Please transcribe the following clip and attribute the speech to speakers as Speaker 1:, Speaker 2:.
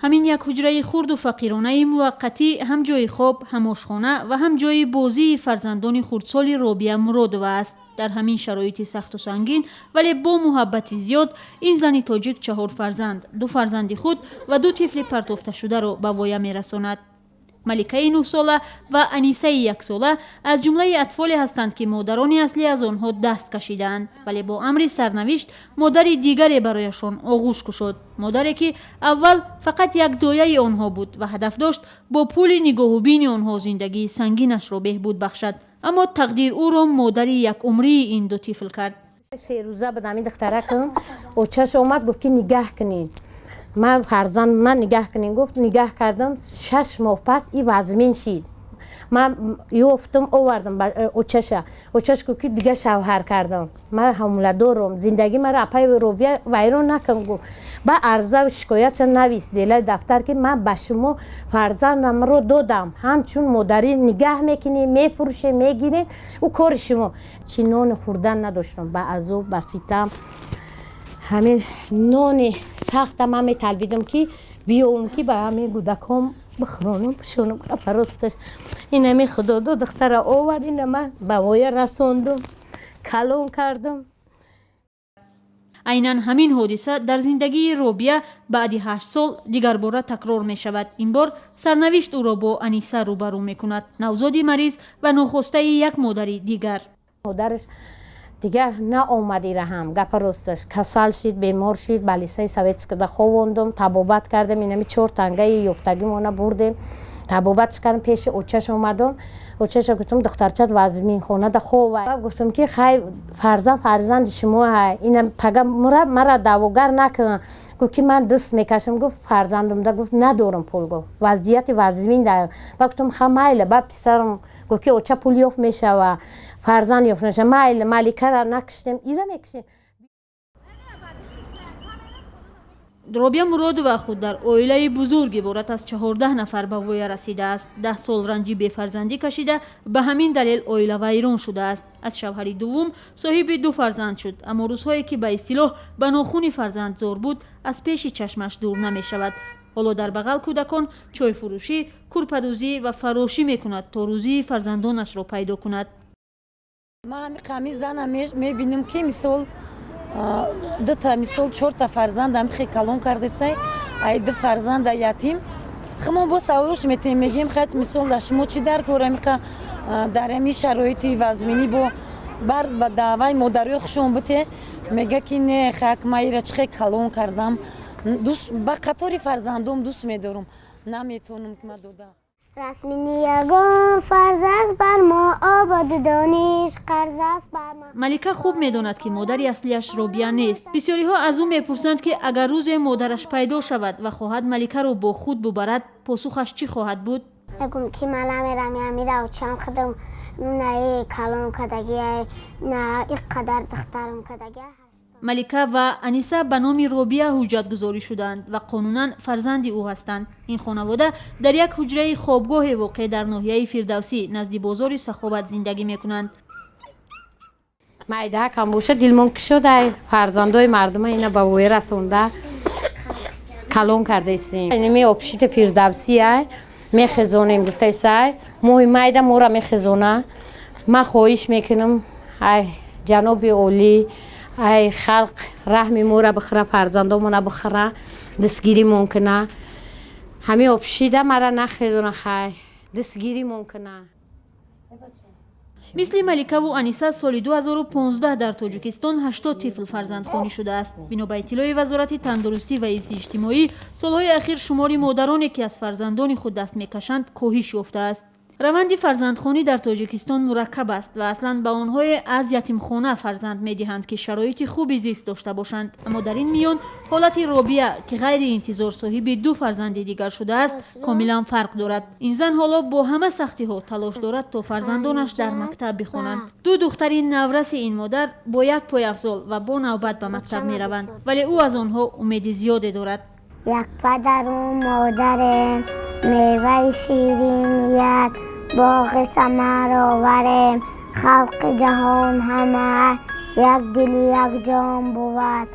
Speaker 1: ҳамин як ҳуҷраи хурду фақиронаи муваққатӣ ҳам ҷойи хоб, ҳам ошхона ва ҳам ҷойи бозии фарзандони хурдсоли Робия Муродова аст. дар ҳамин шароити сахту сангин вале бо муҳаббати зиёд ин зани тоҷик 4 фарзанд, 2 фарзанди худ ва 2 тифли партофташударо ба воя мерасонад. маликаи 9 сола ва анисаи 1 сола аз ҷумлаи атфоле ҳастанд ки модарони аслӣ аз онҳо даст кашидаанд, вале бо амри сарнавишт модари дигаре барояшон оғӯш кушод. модаре ки аввал фақат як дояи онҳо буд ва ҳадаф дошт бо пули нигоҳубини онҳо зиндагии сангинашро беҳбуд бахшад, аммо тақдир ӯро модари якумрии ин 2 тифл кард.
Speaker 2: 3 рӯза будам ин духтаракам очаш омад гуфт ки нигаҳ кунед, من فرزند من نگاه کنین گفت نگاه کردم 6 ماه پس این وزمین شید. من یافتم آوردم اوچش گفت که دیگه شوهر کردم. من حامله دارم، زندگی مرا پای روبیا ویران نکن. گفت با عرضه و شکایتش نویس دیلای دفتر که من به شما فرزندم رو دادم، همچون مادری نگاه میکنی، میفروشه، میگیرین او کار شما. چنان خوردن نداشتم، با عذاب، با ستم. همین نون سخت من میطلبیدم که بیام که به همین گودکام بخورانم بشونم پرستش. این همی خدا دو دختر آورد، این من به وای رساندم، کلون کردم.
Speaker 1: айнан ҳамин ҳодиса дар зиндагии Робия баъди 8 сол дигар бора такрор мешавад. ин бор сарнавишт ӯро бо Аниса рӯбарӯ мекунад, навзоди мариз ва нохостаи як модари дигар.
Speaker 2: مادرش دیگه نه آمدی رحم گپ راستش کسل شد، بیمار شد، بالیسای سویتسک ده خوابوندم، تبابت کردم، اینمی 4 تنگه یوفتگی مونه بردیم، تبابتش کردم، پیش اوچش اومدم، اوچش گفتم دخترچت وزمین خونه ده خوبه. گفتم که خی فرزند شما های، اینم پگم مرا دعواگر نکن. گفت که من دست میکشم. گفت فرزندم ده. گفت ندارم پول. گفت وضعیت وزمین ده. گفتم خمایله با پسرم. گفت که اوچه پول یافت میشه و فرزند یافت میشه. مالکه را نکشتیم، ایران نکشتیم.
Speaker 1: робия муродова худ дар оилаи бузург иборат аз 14 нафар ба воя расидааст. 10 сол ранҷи бефарзандӣ кашида ба ҳамин далел оила вайрон шудааст. аз шавҳари дуввум соҳиби 2 фарзанд шуд, аммо рӯзҳое ки ба истилоҳ ба нохуни фарзанд зор буд аз пеши чашмаш дур намешавад. ҳоло дар бағал кӯдакон чойфурӯшӣ, курпадӯзӣ ва фарошӣ мекунад то рӯзии фарзандонашро пайдо кунад.
Speaker 3: ман қами зана мебинем ки мисол дута мисол 4 фарзанд амхи калон кардесай ай 2 фарзанда ятим хмо бо саврош метем мегем хат мисол да шумо чи дар корамиқа дар ами шароити вазмини бо бар ва давай модари хушон бите мега ки не хак майра чи калон кардам дус ба қатори фарзандом дус медорум наметонам ки ма дода
Speaker 4: رسمی یگان فرض است بر ما آباد دانش قرض است بر ما.
Speaker 1: малика хуб медонад ки модари аслиаш Робия нест. бисёриҳо аз ӯ мепурсанд ки агар рӯзе модараш пайдо шавад ва хоҳад маликаро бо худ бубарад, посухаш чӣ хоҳад буд?
Speaker 4: میگم که من نمیرم یا میرم چند خودم نه کلام کدگی نه اینقدر دخترم کدگی.
Speaker 1: малика ва Аниса ба номи Робия ҳуҷҷатгузорӣ шуданд ва қонунан фарзанди ӯ ҳастанд. ин хонавода дар як ҳуҷраи хобгоҳе воқеъ дар ноҳияи Фирдавсӣ назди бозори Саховат зиндагӣ мекунанд.
Speaker 2: майда кам боша дилмон кишода фарзандои мардума ина ба воя расонда калон кардастем. инами обшити Фирдавсӣ ай мехезонем гуфтасай моҳи майда мора мехезона. ман хоҳиш мекунам ай ҷаноби олӣ ای خلق رحم مورا بخره فرزندامون بخره دستگیری ممکنه همه آبشیده مرا نخیدونه خی دستگیری ممکنه.
Speaker 1: мисли малика ву Аниса соли 2015 дар Тоҷикистон 80 тифл фарзандхонӣ шудааст. бино ба иттилои вазорати тандурустӣ ва ҳифзи иҷтимоӣ, солҳои ахир шумори модароне ки аз фарзандони худ даст мекашанд коҳиш ёфтааст. раванди фарзандхонӣ дар Тоҷикистон мураккаб аст ва аслан ба онҳое аз ятимхона фарзанд медиҳанд ки шароити хуби зист дошта бошанд. аммо дар ин миён ҳолати Робия ки ғайриинтизор соҳиби 2 фарзанди дигар шудааст комилан фарқ дорад. ин зан ҳоло бо ҳама сахтиҳо талош дорад то фарзандонаш дар мактаб бихонанд. 2 духтари навраси ин модар бо як пойафзол ва бо навбат ба мактаб мераванд, вале ӯ аз онҳо умеди зиёде дорад.
Speaker 4: یک پدر و مادرم میوه شیرینیت باغ ثمر آورم خلق جهان همه یک دل و یک جان بود